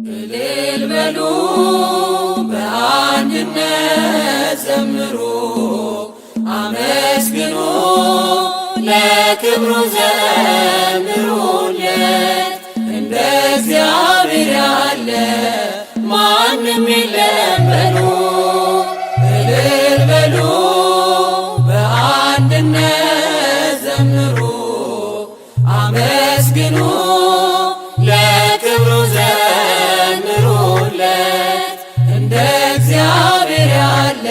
እልል በሉ በአንድነት ዘምሩ፣ አመስግኑ ለክብሩ ዘምሩለት። እንደ እግዚአብሔር ያለ ማንም የለም በሉ። እልል በሉ በአንድነት ዘምሩ፣ አመስግኑ ለክብሩ ዘምሩለት። እንደ እግዚአብሔር ያለ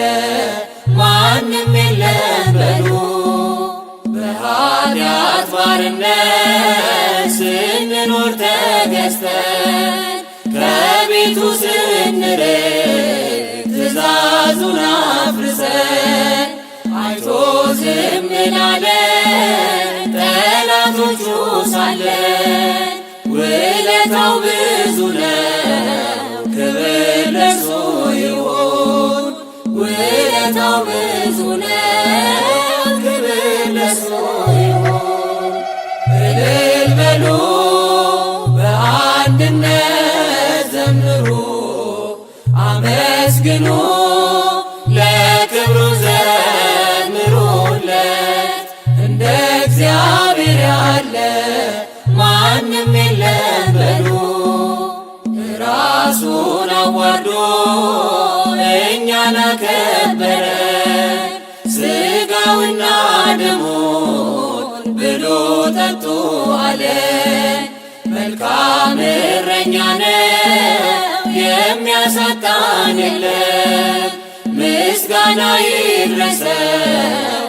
ማንም የለም በሉ። በኃጢአት ባርነት ስንኖር ተገዝተን ከቤቱ ስንርቅ ትእዛዙን አፍርሰን አይቶ ዝም ላለን ጠላቶቹ ሳለን ውለታው ብዙ ነው፣ ክብር ለእርሱ ይሁን። ውለታው ብዙ ነው፣ ክብር ለእርሱ ይሁን። እልል በሉ በአንድነት ዘምሩ፣ አመስግኑ ለክብሩ ዘምሩለት። እንደ እግዚአብሔር ያለ ማንም የለም በሉ። ራሱን አዋርዶ እኛን አከበረ፣ ሥጋውና ደሙን ብሉ ጠጡ አለ። መልካም እረኛ ነው የሚያሳጣን የለም። ምስጋና ይድረሰው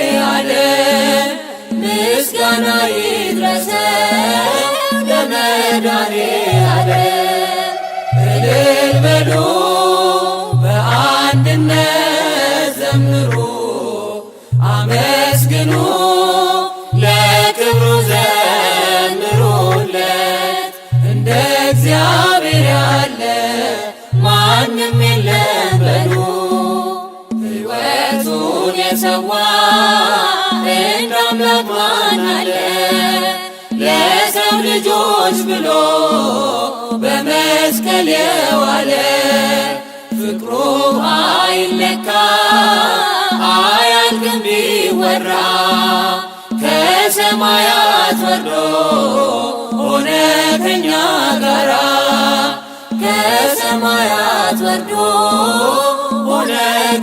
ለመድኃኔዓለም፣ ምስጋና ይድረሰው ለመድኃኔዓለም። እልል በሉ በአንድነት ዘምሩ፣ አመስግኑ ለክብሩ ዘምሩለት። እንደ እግዚአብሔር ያለ ማንም የለም በሉ። ሕይወቱን የሰዋ እንደ አምላክ ማን አለ? ለሰው ልጆች ብሎ በመስቀል የዋለ ፍቅሩ አይለካ አያልቅም ቢወራ። ከሰማያት ወርዶ ሆነ ከኛ ጋራ፣ ከሰማያት ወርዶ ሆነ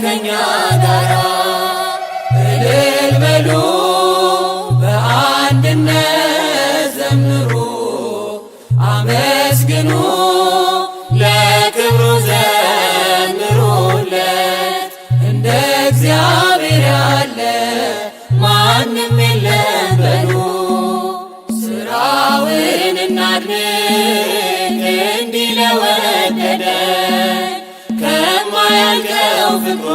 ከኛ ጋራ። እልል በሉ በአንድነት ዘምሩ፣ አመስግኑ ለክብሩ ዘምሩለት። እንደ እግዚአብሔር ያለ ማንም የለም በሉ። ሥራውን እናድንቅ እንዲህ ለወደደን፣ ከማያልቀው ፍቅሩ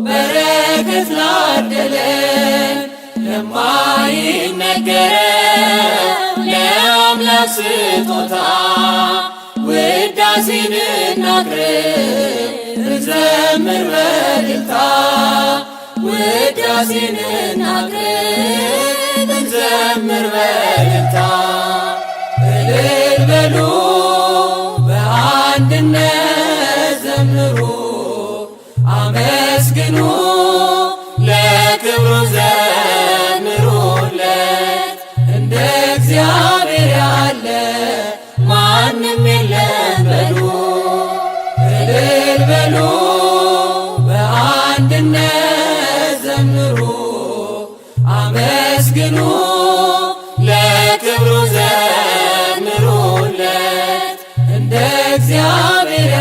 በረከት ላደለን። ለማይነገረው ለአምላክ ስጦታ ውዳሴን እናቅርብ እንዘምር በእልልታ። ውዳሴን እናቅርብ እንዘምር በእልልታ። እልል በሉ በአንድነት ዘምሩ፣ አመስግኑ ለክብሩ ዘምሩለት። እንደ እግዚአብሔር ያለ ማንም የለም በሉ። እልል በሉ በአንድነት ዘምሩ፣ አመስግኑ ለክብሩ ዘምሩለት። እንደ እግዚአብሔር